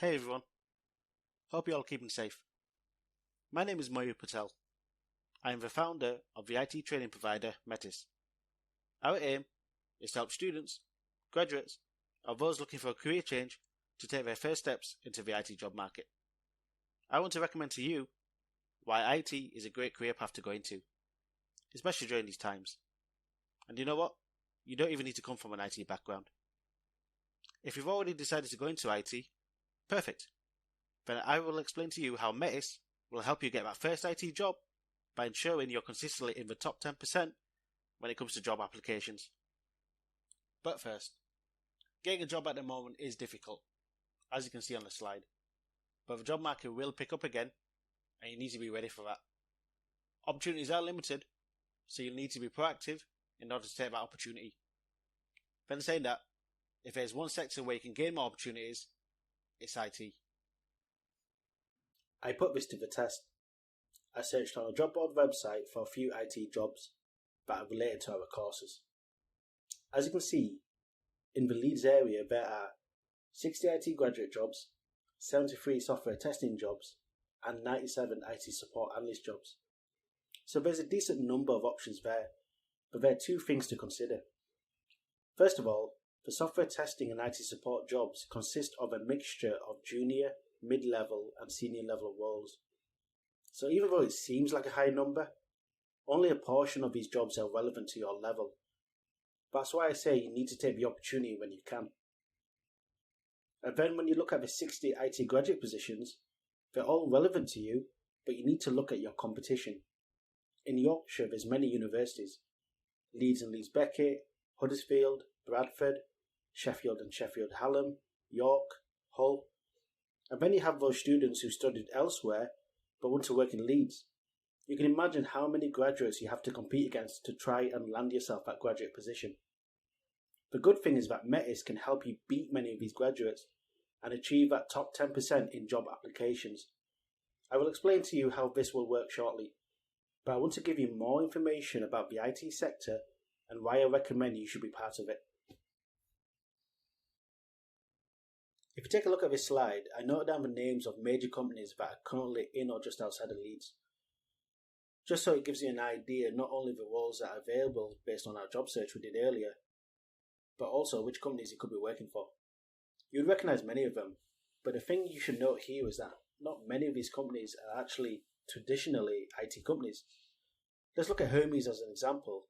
Hey everyone, hope you're all keeping safe. My name is Mayur Patel. I am the founder of the IT training provider Metis. Our aim is to help students, graduates, or those looking for a career change to take their first steps into the IT job market. I want to recommend to you why IT is a great career path to go into, especially during these times. And you know what? You don't even need to come from an IT background. If you've already decided to go into IT, perfect. Then I will explain to you how Metis will help you get that first IT job by ensuring you're consistently in the top 10% when it comes to job applications. But first, getting a job at the moment is difficult, as you can see on the slide. But the job market will pick up again, and you need to be ready for that. Opportunities are limited, so you'll need to be proactive in order to take that opportunity. Then saying that, if there's one sector where you can gain more opportunities, it's IT. I put this to the test. I searched on a job board website for a few IT jobs that are related to our courses. As you can see, in the Leeds area there are 60 IT graduate jobs, 73 software testing jobs, and 97 IT support analyst jobs. So there's a decent number of options there, but there are two things to consider. First of all, the software testing and IT support jobs consist of a mixture of junior, mid-level and senior level roles. So even though it seems like a high number, only a portion of these jobs are relevant to your level. That's why I say you need to take the opportunity when you can. And then when you look at the 60 IT graduate positions, they're all relevant to you, but you need to look at your competition. In Yorkshire there's many universities: Leeds and Leeds Beckett, Huddersfield, Bradford, Sheffield and Sheffield Hallam, York, Hull. And then you have those students who studied elsewhere but want to work in Leeds. You can imagine how many graduates you have to compete against to try and land yourself that graduate position. The good thing is that Metis can help you beat many of these graduates and achieve that top 10% in job applications. I will explain to you how this will work shortly, but I want to give you more information about the IT sector and why I recommend you should be part of it. If you take a look at this slide, I noted down the names of major companies that are currently in or just outside of Leeds. Just so it gives you an idea not only the roles that are available based on our job search we did earlier, but also which companies you could be working for. You'd recognise many of them, but the thing you should note here is that not many of these companies are actually traditionally IT companies. Let's look at Hermes as an example.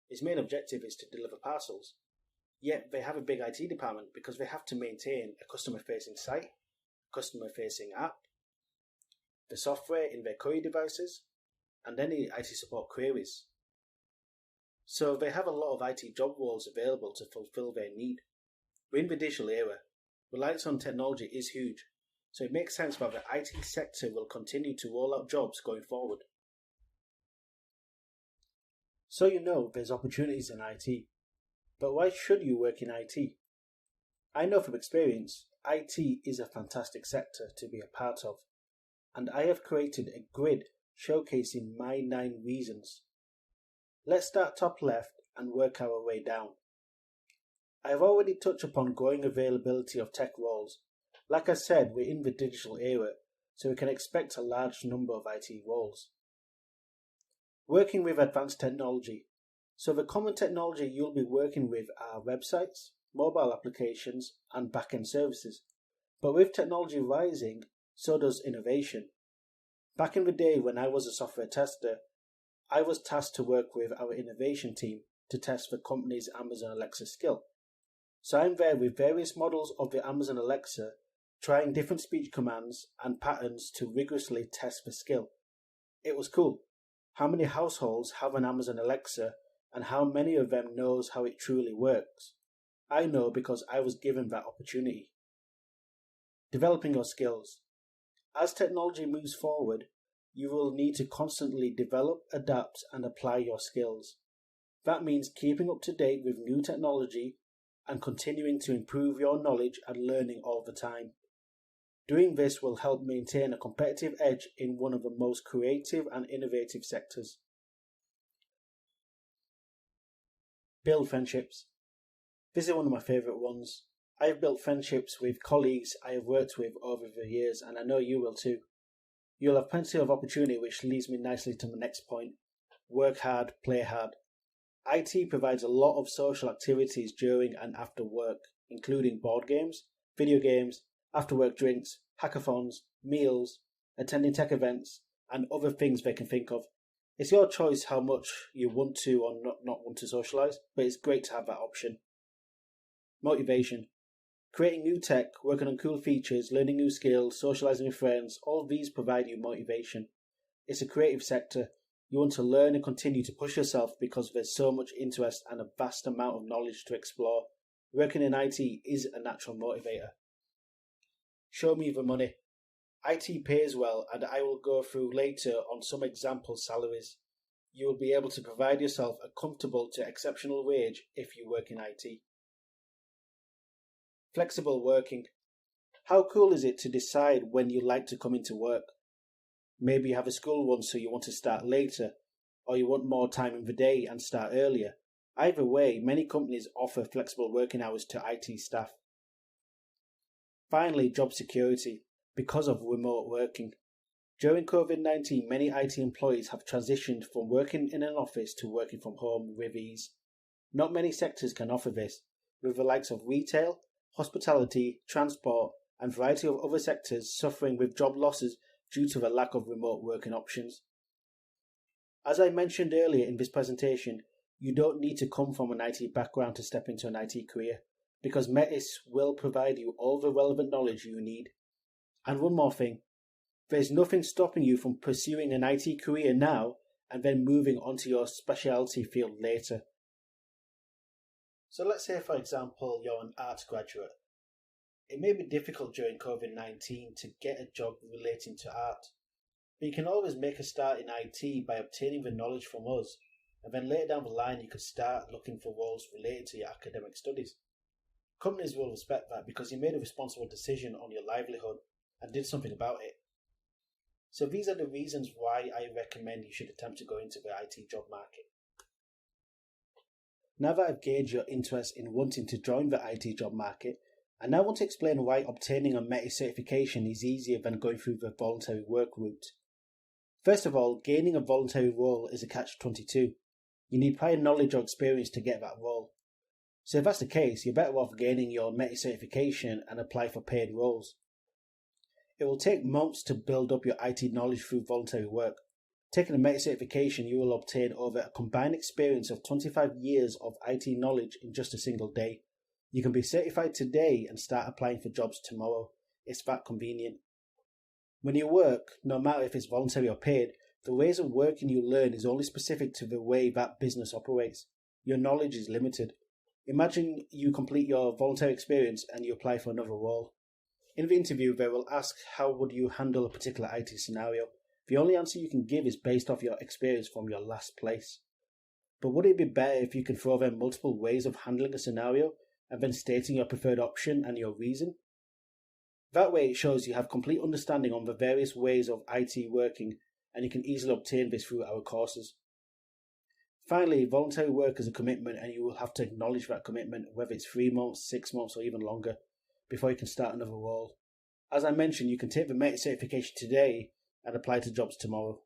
Its main objective is to deliver parcels. Yet they have a big IT department because they have to maintain a customer-facing site, customer-facing app, the software in their courier devices, and any IT support queries. So they have a lot of IT job roles available to fulfill their need. We're in the digital era. Reliance on technology is huge, so it makes sense that the IT sector will continue to roll out jobs going forward. So you know there's opportunities in IT. But why should you work in IT? I know from experience, IT is a fantastic sector to be a part of, and I have created a grid showcasing my 9 reasons. Let's start top left and work our way down. I have already touched upon growing availability of tech roles. Like I said, we're in the digital era, so we can expect a large number of IT roles. Working with advanced technology. So the common technology you'll be working with are websites, mobile applications, and back-end services. But with technology rising, so does innovation. Back in the day when I was a software tester, I was tasked to work with our innovation team to test the company's Amazon Alexa skill. So I'm there with various models of the Amazon Alexa, trying different speech commands and patterns to rigorously test the skill. It was cool. How many households have an Amazon Alexa, and how many of them knows how it truly works? I know because I was given that opportunity. Developing your skills. As technology moves forward, you will need to constantly develop, adapt, and apply your skills. That means keeping up to date with new technology and continuing to improve your knowledge and learning all the time. Doing this will help maintain a competitive edge in one of the most creative and innovative sectors. Build friendships. This is one of my favourite ones. I have built friendships with colleagues I have worked with over the years, and I know you will too. You'll have plenty of opportunity, which leads me nicely to my next point. Work hard, play hard. IT provides a lot of social activities during and after work, including board games, video games, after-work drinks, hackathons, meals, attending tech events, and other things they can think of. It's your choice how much you want to or not want to socialise, but it's great to have that option. Motivation. Creating new tech, working on cool features, learning new skills, socialising with friends, all these provide you motivation. It's a creative sector. You want to learn and continue to push yourself because there's so much interest and a vast amount of knowledge to explore. Working in IT is a natural motivator. Show me the money. IT pays well, and I will go through later on some example salaries. You will be able to provide yourself a comfortable to exceptional wage if you work in IT. Flexible working. How cool is it to decide when you like to come into work? Maybe you have a school run so you want to start later, or you want more time in the day and start earlier. Either way, many companies offer flexible working hours to IT staff. Finally, job security, because of remote working. During COVID-19, many IT employees have transitioned from working in an office to working from home with ease. Not many sectors can offer this, with the likes of retail, hospitality, transport, and a variety of other sectors suffering with job losses due to the lack of remote working options. As I mentioned earlier in this presentation, you don't need to come from an IT background to step into an IT career, because Metis will provide you all the relevant knowledge you need. And one more thing, there's nothing stopping you from pursuing an IT career now and then moving on to your specialty field later. So let's say, for example, you're an art graduate. It may be difficult during COVID-19 to get a job relating to art, but you can always make a start in IT by obtaining the knowledge from us, and then later down the line you could start looking for roles related to your academic studies. Companies will respect that because you made a responsible decision on your livelihood and did something about it. So these are the reasons why I recommend you should attempt to go into the IT job market. Now that I've gauged your interest in wanting to join the IT job market, I now want to explain why obtaining a Metis certification is easier than going through the voluntary work route. First of all, gaining a voluntary role is a catch-22. You need prior knowledge or experience to get that role. So if that's the case, you're better off gaining your Metis certification and apply for paid roles. It will take months to build up your IT knowledge through voluntary work. Taking a Metis certification, you will obtain over a combined experience of 25 years of IT knowledge in just a single day. You can be certified today and start applying for jobs tomorrow. It's that convenient. When you work, no matter if it's voluntary or paid, the ways of working you learn is only specific to the way that business operates. Your knowledge is limited. Imagine you complete your voluntary experience and you apply for another role. In the interview, they will ask how would you handle a particular IT scenario. The only answer you can give is based off your experience from your last place. But would it be better if you can throw them multiple ways of handling a scenario and then stating your preferred option and your reason? That way it shows you have complete understanding on the various ways of IT working, and you can easily obtain this through our courses. Finally, voluntary work is a commitment, and you will have to acknowledge that commitment, whether it's 3 months, 6 months or even longer, before you can start another role. As I mentioned, you can take the Metis certification today and apply to jobs tomorrow.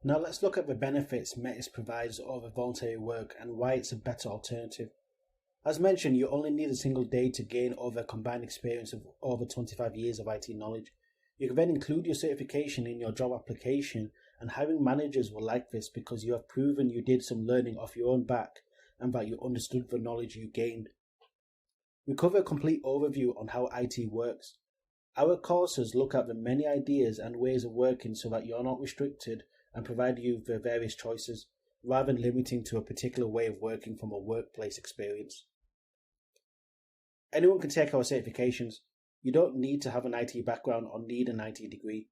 Now let's look at the benefits Metis provides over voluntary work and why it's a better alternative. As mentioned, you only need a single day to gain over a combined experience of over 25 years of IT knowledge. You can then include your certification in your job application, and hiring managers will like this because you have proven you did some learning off your own back and that you understood the knowledge you gained. We cover a complete overview on how IT works. Our courses look at the many ideas and ways of working so that you're not restricted and provide you the various choices, rather than limiting to a particular way of working from a workplace experience. Anyone can take our certifications. You don't need to have an IT background or need an IT degree.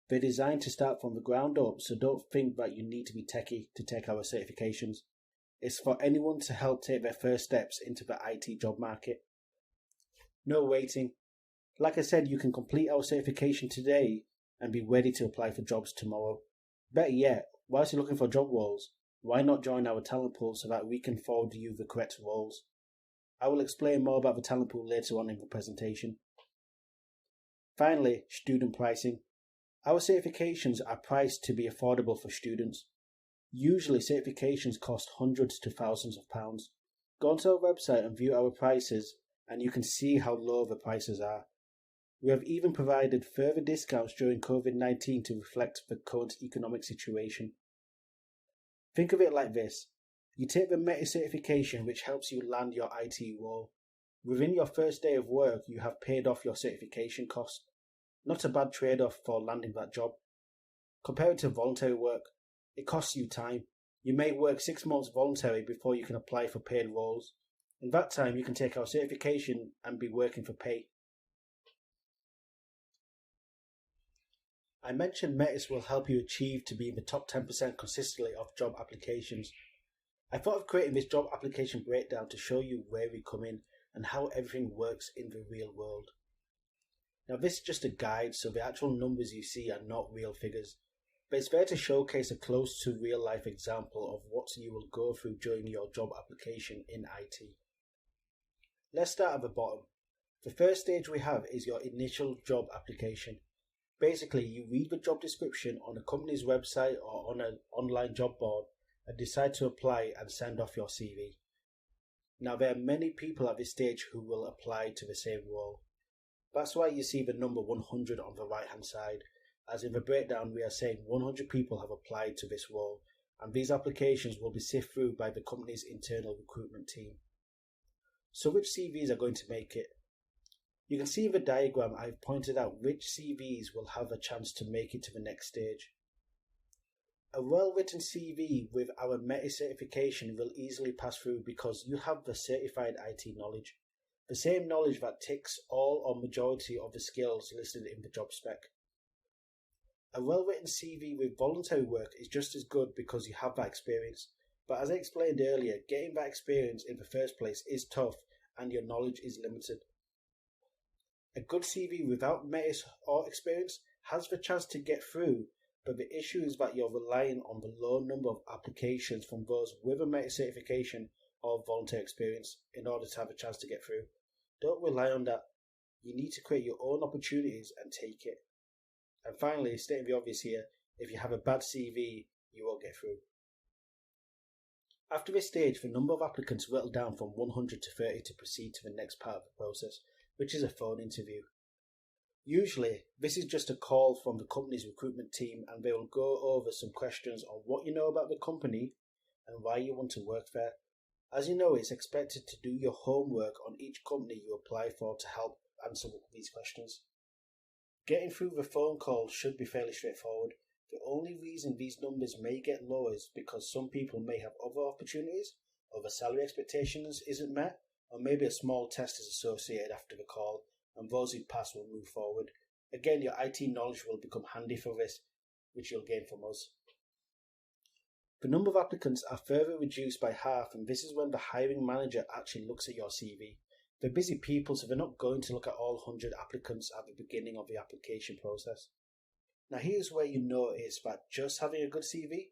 They're designed to start from the ground up, so don't think that you need to be techie to take our certifications. It's for anyone to help take their first steps into the IT job market. No waiting. Like I said, you can complete our certification today and be ready to apply for jobs tomorrow. Better yet, whilst you're looking for job roles, why not join our talent pool so that we can forward you the correct roles? I will explain more about the talent pool later on in the presentation. Finally, student pricing. Our certifications are priced to be affordable for students. Usually certifications cost hundreds to thousands of pounds. Go onto our website and view our prices, and you can see how low the prices are. We have even provided further discounts during COVID-19 to reflect the current economic situation. Think of it like this. You take the Metis certification, which helps you land your IT role. Within your first day of work, you have paid off your certification cost. Not a bad trade-off for landing that job. Compare it to voluntary work. It costs you time. You may work 6 months voluntary before you can apply for paid roles. In that time, you can take our certification and be working for pay. I mentioned Metis will help you achieve to be in the top 10% consistently of job applications. I thought of creating this job application breakdown to show you where we come in and how everything works in the real world. Now this is just a guide, so the actual numbers you see are not real figures, but it's there to showcase a close to real life example of what you will go through during your job application in IT. Let's start at the bottom. The first stage we have is your initial job application. Basically, you read the job description on a company's website or on an online job board and decide to apply and send off your CV. Now there are many people at this stage who will apply to the same role. That's why you see the number 100 on the right hand side, as in the breakdown we are saying 100 people have applied to this role, and these applications will be sifted through by the company's internal recruitment team. So which CVs are going to make it? You can see in the diagram I've pointed out which CVs will have a chance to make it to the next stage. A well-written CV with our Metis certification will easily pass through because you have the certified IT knowledge, the same knowledge that ticks all or majority of the skills listed in the job spec. A well-written CV with voluntary work is just as good because you have that experience, but as I explained earlier, getting that experience in the first place is tough and your knowledge is limited. A good CV without Metis or experience has the chance to get through, but the issue is that you're relying on the low number of applications from those with a Metis certification or voluntary experience in order to have a chance to get through. Don't rely on that. You need to create your own opportunities and take it. And finally, stating the obvious here, if you have a bad CV, you won't get through. After this stage, the number of applicants whittled down from 100 to 30 to proceed to the next part of the process, which is a phone interview. Usually, this is just a call from the company's recruitment team and they will go over some questions on what you know about the company and why you want to work there. As you know, it's expected to do your homework on each company you apply for to help answer these questions. Getting through the phone call should be fairly straightforward. The only reason these numbers may get lower is because some people may have other opportunities, or the salary expectations isn't met, or maybe a small test is associated after the call, and those who pass will move forward. Again, your IT knowledge will become handy for this, which you'll gain from us. The number of applicants are further reduced by half, and this is when the hiring manager actually looks at your CV. They're busy people, so they're not going to look at all 100 applicants at the beginning of the application process. Now here's where you notice that just having a good CV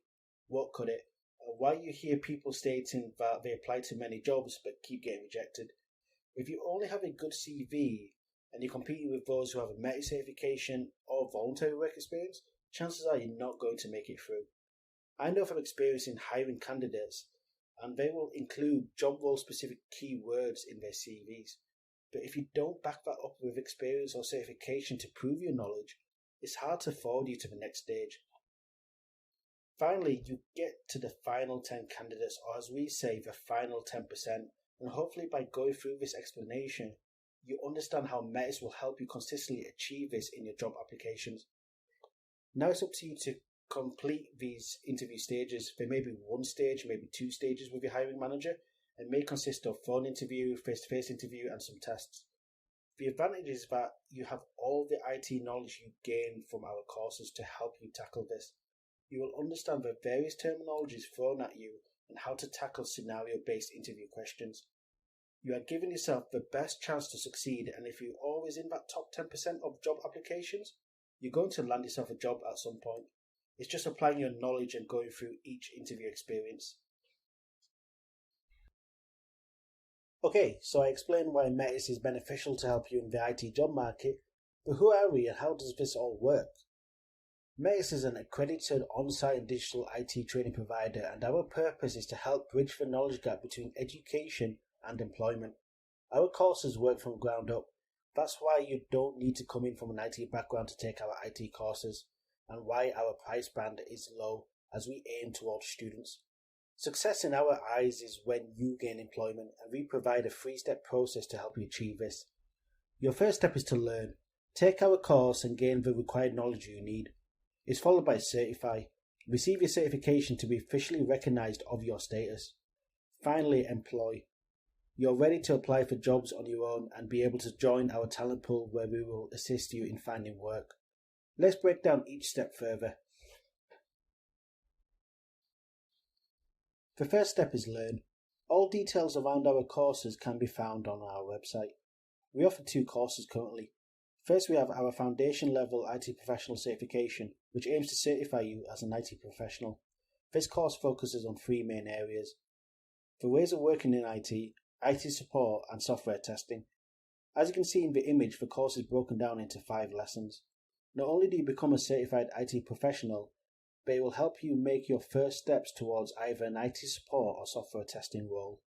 won't cut it, and why you hear people stating that they apply to many jobs but keep getting rejected. If you only have a good CV and you're competing with those who have a Metis certification or voluntary work experience, chances are you're not going to make it through. I know from experience in hiring candidates, and they will include job role specific keywords in their CVs. But if you don't back that up with experience or certification to prove your knowledge, it's hard to forward you to the next stage. Finally, you get to the final 10 candidates, or as we say, the final 10%, and hopefully by going through this explanation, you understand how Metis will help you consistently achieve this in your job applications. Now it's up to you to complete these interview stages. There may be one stage, maybe 2 stages with your hiring manager, and may consist of phone interview, face-to-face interview, and some tests. The advantage is that you have all the IT knowledge you gain from our courses to help you tackle this. You will understand the various terminologies thrown at you and how to tackle scenario-based interview questions. You are giving yourself the best chance to succeed, and if you're always in that top 10% of job applications, you're going to land yourself a job at some point. It's just applying your knowledge and going through each interview experience. Okay, so I explained why Metis is beneficial to help you in the IT job market, but who are we and how does this all work? Metis is an accredited on-site and digital IT training provider, and our purpose is to help bridge the knowledge gap between education and employment. Our courses work from ground up. That's why you don't need to come in from an IT background to take our IT courses, and why our price band is low as we aim towards students. Success in our eyes is when you gain employment, and we provide a 3-step process to help you achieve this. Your first step is to learn. Take our course and gain the required knowledge you need. It's followed by certify. Receive your certification to be officially recognized of your status. Finally, employ. You're ready to apply for jobs on your own and be able to join our talent pool where we will assist you in finding work. Let's break down each step further. The first step is learn. All details around our courses can be found on our website. We offer 2 courses currently. First, we have our foundation level IT professional certification, which aims to certify you as an IT professional. This course focuses on 3 main areas: the ways of working in IT support, and software testing. As you can see in the image, the course is broken down into 5 lessons. Not only do you become a certified IT professional, but it will help you make your first steps towards either an IT support or software testing role.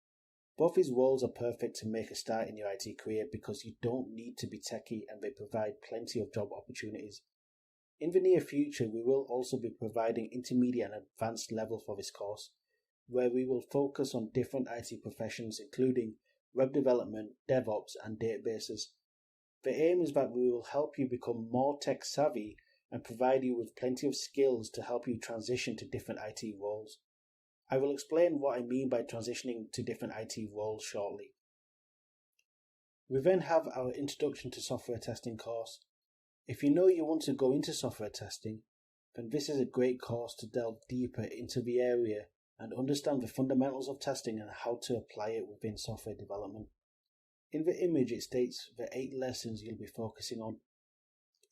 Both these roles are perfect to make a start in your IT career because you don't need to be techie and they provide plenty of job opportunities. In the near future, we will also be providing intermediate and advanced level for this course, where we will focus on different IT professions including web development, DevOps and databases. The aim is that we will help you become more tech savvy and provide you with plenty of skills to help you transition to different IT roles. I will explain what I mean by transitioning to different IT roles shortly. We then have our Introduction to Software Testing course. If you know you want to go into software testing, then this is a great course to delve deeper into the area and understand the fundamentals of testing and how to apply it within software development. In the image it states the 8 lessons you'll be focusing on.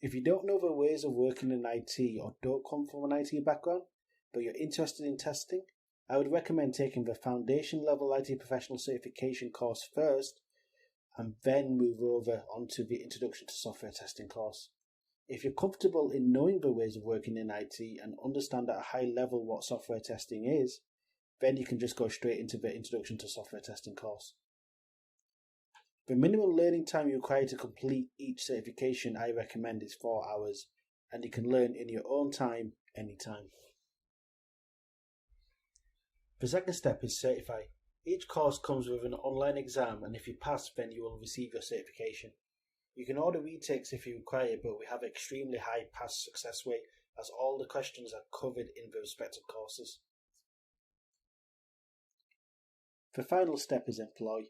If you don't know the ways of working in IT or don't come from an IT background, but you're interested in testing, I would recommend taking the foundation level IT professional certification course first and then move over onto the Introduction to Software Testing course. If you're comfortable in knowing the ways of working in IT and understand at a high level what software testing is, then you can just go straight into the Introduction to Software Testing course. The minimum learning time you require to complete each certification I recommend is 4 hours, and you can learn in your own time, anytime. The second step is certify. Each course comes with an online exam, and if you pass, then you will receive your certification. You can order retakes if you require, but we have an extremely high pass success rate as all the questions are covered in the respective courses. The final step is employ.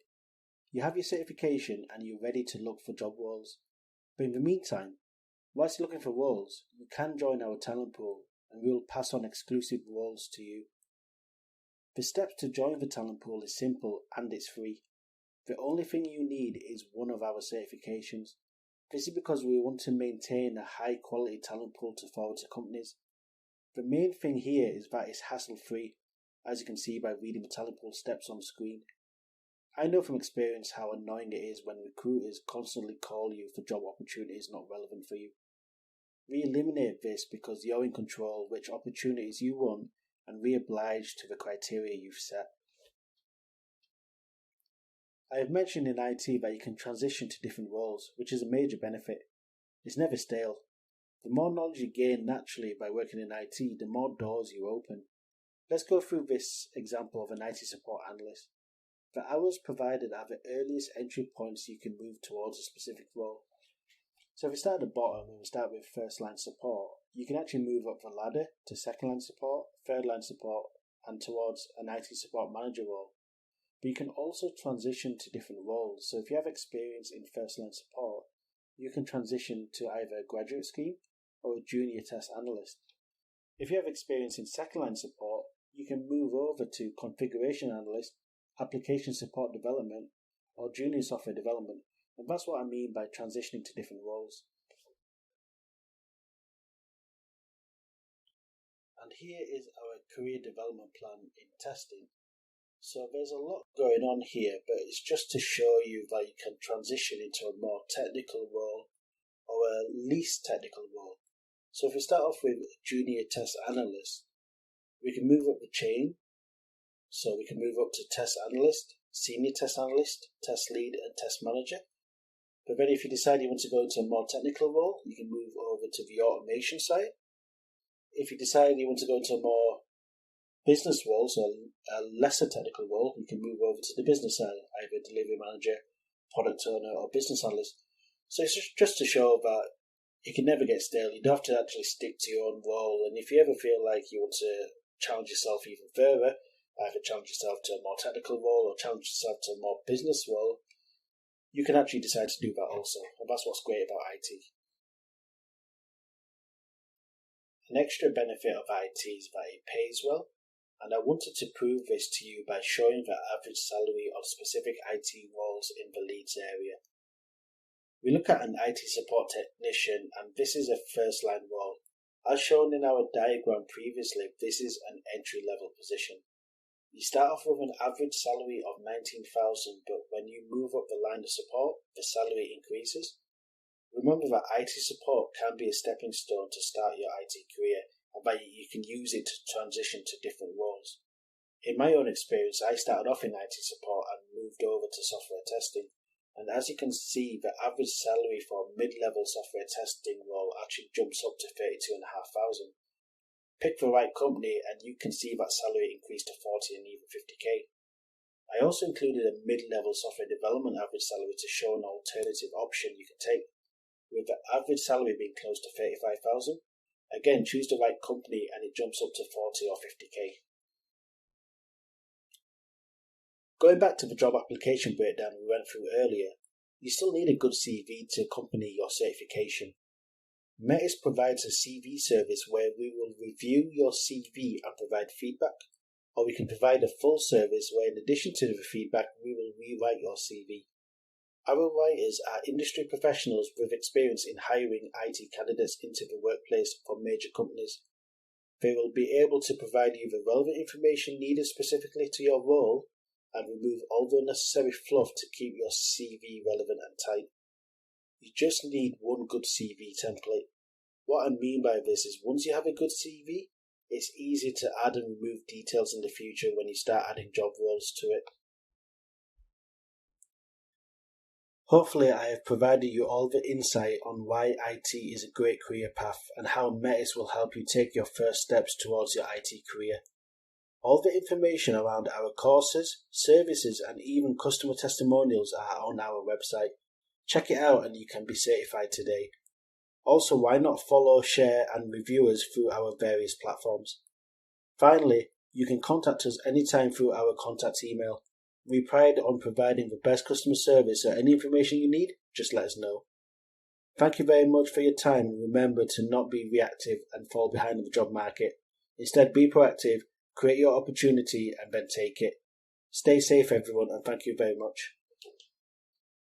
You have your certification and you're ready to look for job roles. But in the meantime, whilst you're looking for roles, you can join our talent pool and we will pass on exclusive roles to you. The steps to join the talent pool is simple and it's free. The only thing you need is one of our certifications. This is because we want to maintain a high quality talent pool to forward to companies. The main thing here is that it's hassle free, as you can see by reading the talent pool steps on screen. I know from experience how annoying it is when recruiters constantly call you for job opportunities not relevant for you. We eliminate this because you're in control which opportunities you want and we oblige to the criteria you've set. I have mentioned in IT that you can transition to different roles, which is a major benefit. It's never stale. The more knowledge you gain naturally by working in IT, the more doors you open. Let's go through this example of an IT support analyst. The hours provided are the earliest entry points you can move towards a specific role. So if we start at the bottom and we start with first line support, you can actually move up the ladder to second line support, third line support, and towards an IT support manager role. But you can also transition to different roles. So if you have experience in first line support, you can transition to either a graduate scheme or a junior test analyst. If you have experience in second line support, you can move over to configuration analyst, application support development, or junior software development, and that's what I mean by transitioning to different roles. And here is our career development plan in testing. So there's a lot going on here, but it's just to show you that you can transition into a more technical role or a least technical role. So if we start off with junior test analyst, we can move up the chain. So we can move up to test analyst, senior test analyst, test lead, and test manager. But then if you decide you want to go into a more technical role, you can move over to the automation side. If you decide you want to go into a more business role, so a lesser technical role, you can move over to the business side, either delivery manager, product owner, or business analyst. So it's just to show that you can never get stale. You don't have to actually stick to your own role. And if you ever feel like you want to challenge yourself even further, either challenge yourself to a more technical role or challenge yourself to a more business role, you can actually decide to do that also. And that's what's great about IT. An extra benefit of IT is that it pays well. And I wanted to prove this to you by showing the average salary of specific IT roles in the Leeds area. We look at an IT support technician, and this is a first-line role. As shown in our diagram previously, this is an entry-level position. You start off with an average salary of 19,000, but when you move up the line of support, the salary increases. Remember that IT support can be a stepping stone to start your IT career, and that you can use it to transition to different roles. In my own experience, I started off in IT support and moved over to software testing. And as you can see, the average salary for a mid-level software testing role actually jumps up to 32,500. Pick the right company and you can see that salary increase to 40 and even 50k. I also included a mid-level software development average salary to show an alternative option you can take, with the average salary being close to 35,000. Again, choose the right company and it jumps up to 40 or 50k. Going back to the job application breakdown we went through earlier, you still need a good CV to accompany your certification. Metis provides a CV service where we will review your CV and provide feedback, or we can provide a full service where in addition to the feedback we will rewrite your CV. Our writers are industry professionals with experience in hiring IT candidates into the workplace for major companies. They will be able to provide you the relevant information needed specifically to your role and remove all the unnecessary fluff to keep your CV relevant and tight. You just need one good CV template. What I mean by this is once you have a good CV, it's easy to add and remove details in the future when you start adding job roles to it. Hopefully I have provided you all the insight on why IT is a great career path and how Metis will help you take your first steps towards your IT career. All the information around our courses, services and even customer testimonials are on our website. Check it out and you can be certified today. Also, why not follow, share and review us through our various platforms. Finally, you can contact us anytime through our contact email. We pride on providing the best customer service, so any information you need, just let us know. Thank you very much for your time and remember to not be reactive and fall behind in the job market. Instead, be proactive, create your opportunity and then take it. Stay safe everyone and thank you very much.